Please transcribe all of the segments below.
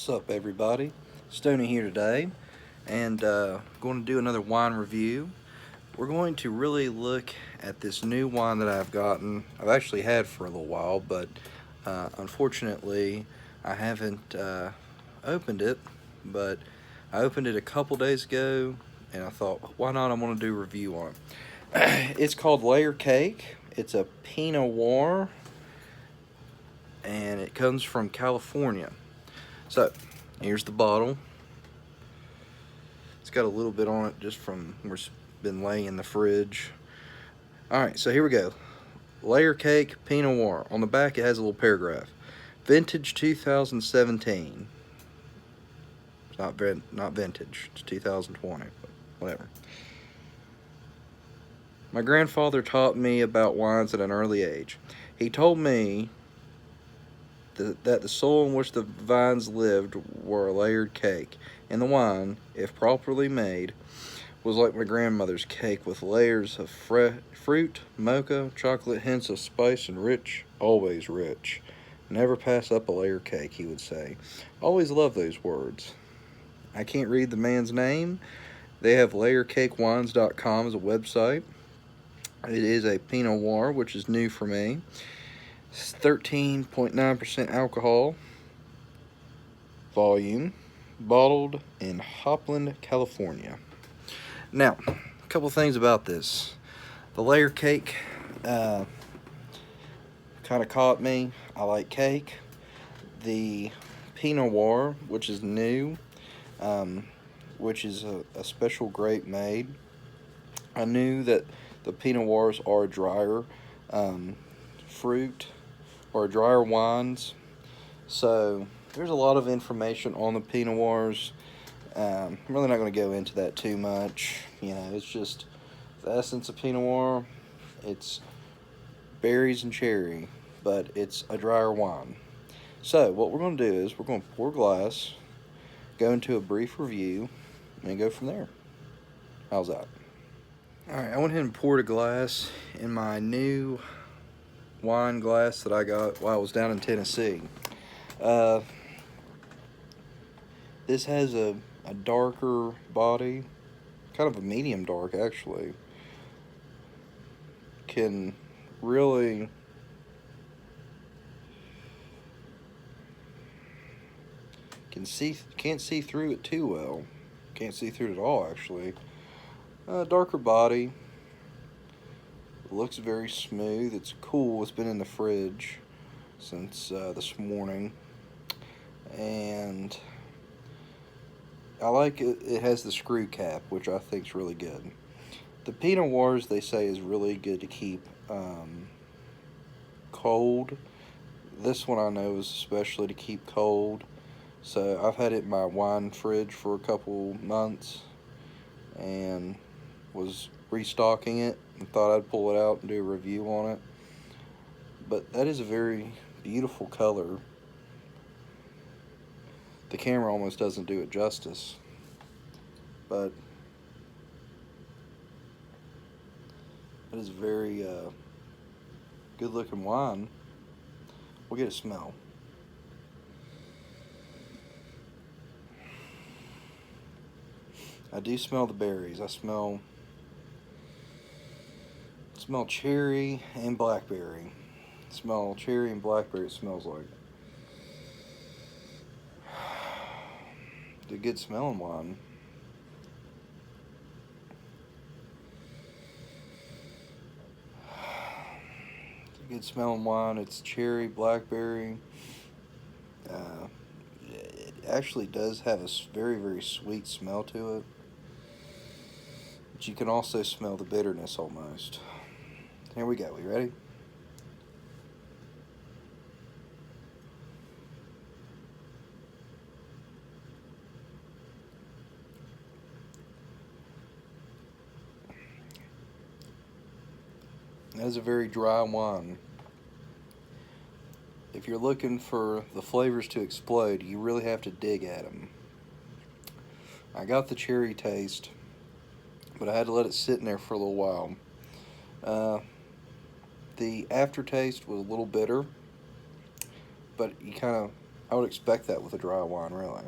What's up, everybody? Stoney here today, and going to do another wine review. We're going to really look at this new wine that I've gotten. I've actually had for a little while, but unfortunately, I haven't opened it. But I opened it a couple days ago, and I thought, why not? I'm going to do a review on it. It's called Layer Cake. It's a Pinot Noir, and it comes from California. So, here's the bottle. It's got a little bit on it just from where it's been laying in the fridge. Alright, so here we go. Layer Cake Pinot Noir. On the back it has a little paragraph. Vintage 2017. It's not vintage. It's 2020, but whatever. My grandfather taught me about wines at an early age. He told me that the soil in which the vines lived were a layered cake, and the wine, if properly made, was like my grandmother's cake with layers of fruit, mocha, chocolate, hints of spice, and rich, always rich. Never pass up a layer cake, he would say. Always love those words. I can't read the man's name. They have layercakewines.com as a website. It is a Pinot Noir, which is new for me. 13.9% alcohol volume, bottled in Hopland, California. Now, a couple things about this. The layer cake kind of caught me. I like cake. The Pinot Noir, which is new, which is a special grape made. I knew that the Pinot Noirs are drier fruit or drier wines. So there's a lot of information on the Pinot Noirs. I'm really not going to go into that too much. You know, it's just the essence of Pinot Noir. It's berries and cherry, but it's a drier wine. So what we're going to do is we're going to pour a glass, go into a brief review, and go from there. How's that? Alright, I went ahead and poured a glass in my new wine glass that I got while I was down in Tennessee. This has a darker body, kind of a medium dark actually. Can really can't see through it too well. Can't see through it at all actually. Darker body. Looks very smooth. It's cool. It's been in the fridge since this morning, and I like it. It has the screw cap, which I think is really good. The Pinot Noirs, they say, is really good to keep cold. This one I know is especially to keep cold. So I've had it in my wine fridge for a couple months and was restocking it and thought I'd pull it out and do a review on it. But that is a very beautiful color. The camera almost doesn't do it justice, but it is a very good looking wine. We'll get a smell. I do smell the berries. I smell cherry and blackberry. Smell cherry and blackberry, it smells like. It's a good smelling wine. It's a good smelling wine. It's cherry, blackberry. It actually does have a very, very sweet smell to it. But you can also smell the bitterness almost. Here we go. You ready? That is a very dry wine. If you're looking for the flavors to explode, you really have to dig at them. I got the cherry taste, but I had to let it sit in there for a little while. The aftertaste was a little bitter, but you kind of I would expect that with a dry wine, really.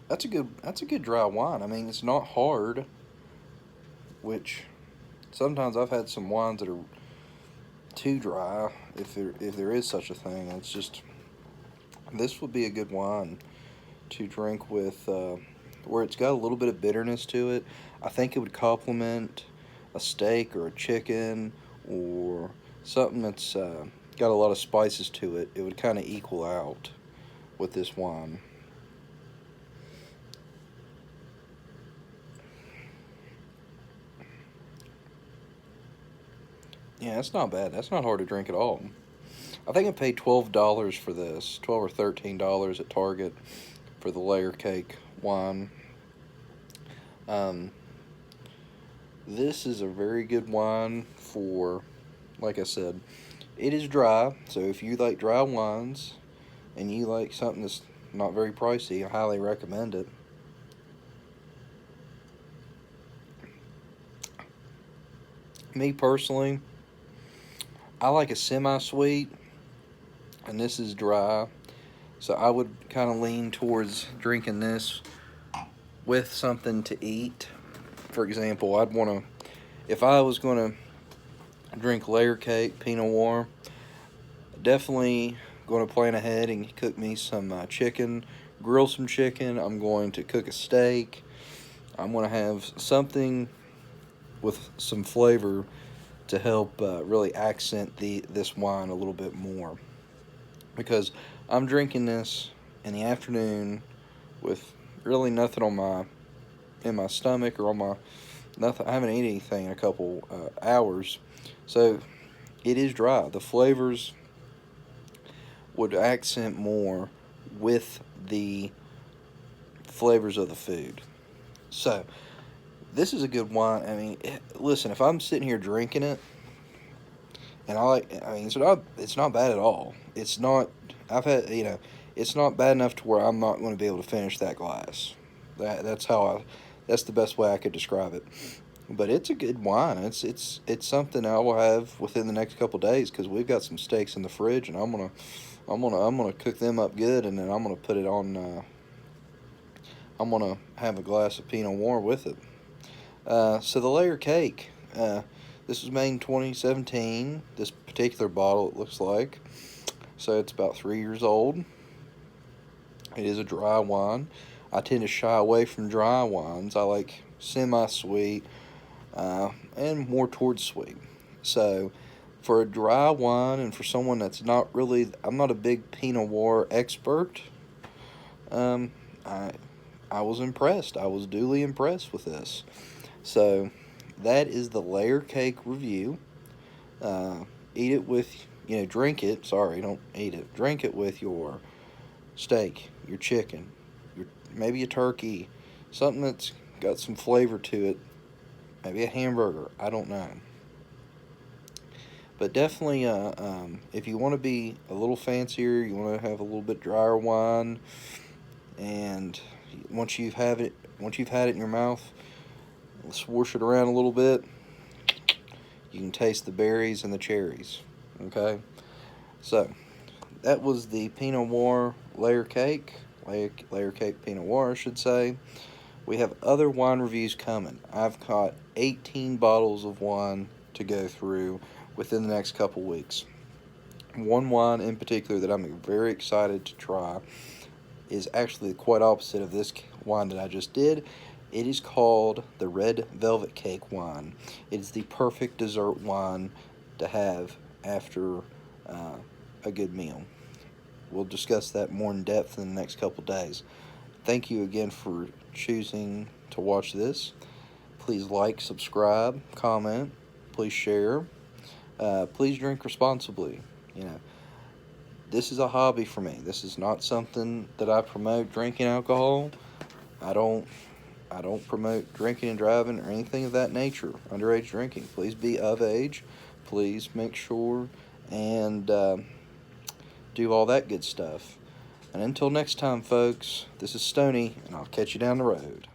That's a good dry wine. I mean, it's not hard, which sometimes I've had some wines that are too dry, if there is such a thing. It's just, this would be a good wine to drink with, where it's got a little bit of bitterness to it. I think it would complement a steak or a chicken or something that's got a lot of spices to it. It would kind of equal out with this wine. Yeah, that's not bad. That's not hard to drink at all. I think I paid $12 for this, $12 or $13 at Target for the layer cake wine. Um, this is a very good wine for, like I said, it is dry. So if you like dry wines and you like something that's not very pricey, I highly recommend it. Me personally, I like a semi-sweet, and this is dry. So I would kind of lean towards drinking this with something to eat. For example, I'd want to, if I was going to drink layer cake, Pinot Noir, definitely going to plan ahead and cook me some chicken, grill some chicken. I'm going to cook a steak. I'm going to have something with some flavor to help really accent this wine a little bit more, because I'm drinking this in the afternoon with really nothing on my stomach or on my nothing. I haven't eaten anything in a couple hours, so it is dry. The flavors would accent more with the flavors of the food. So this is a good wine. I mean, listen, if I'm sitting here drinking it, and I mean, it's not bad at all. It's not. I've had, it's not bad enough to where I'm not going to be able to finish that glass. That's the best way I could describe it. But it's a good wine. It's something I will have within the next couple days, because we've got some steaks in the fridge, and I'm gonna cook them up good, and then I'm gonna put it on. I'm gonna have a glass of Pinot Noir with it. So the layer cake. This was made in 2017. This particular bottle, it looks like. So it's about 3 years old. It is a dry wine. I tend to shy away from dry wines. I like semi-sweet and more towards sweet. So for a dry wine, and for someone that's not really, I'm not a big Pinot Noir expert. Um, I I was impressed. I was duly impressed with this. So that is the layer cake review. Eat it with, drink it. Sorry, don't eat it. Drink it with your steak, your chicken, maybe a turkey, something that's got some flavor to it. Maybe a hamburger. I don't know. But definitely, if you want to be a little fancier, you want to have a little bit drier wine, and once you've had it in your mouth, swoosh it around a little bit. You can taste the berries and the cherries. Okay, so that was the Pinot Noir layer cake, layer cake Pinot Noir, I should say. We have other wine reviews coming. I've got 18 bottles of wine to go through within the next couple weeks. One wine in particular that I'm very excited to try is actually quite opposite of this wine that I just did. It is called the Red Velvet Cake wine. It is the perfect dessert wine to have after a good meal. We'll discuss that more in depth in the next couple days. Thank you again for choosing to watch this. Please like, subscribe, comment. Please share. Please drink responsibly. This is a hobby for me. This is not something that I promote drinking alcohol. I don't promote drinking and driving or anything of that nature. Underage drinking. Please be of age. Please make sure and do all that good stuff. And until next time, folks, this is Stony, and I'll catch you down the road.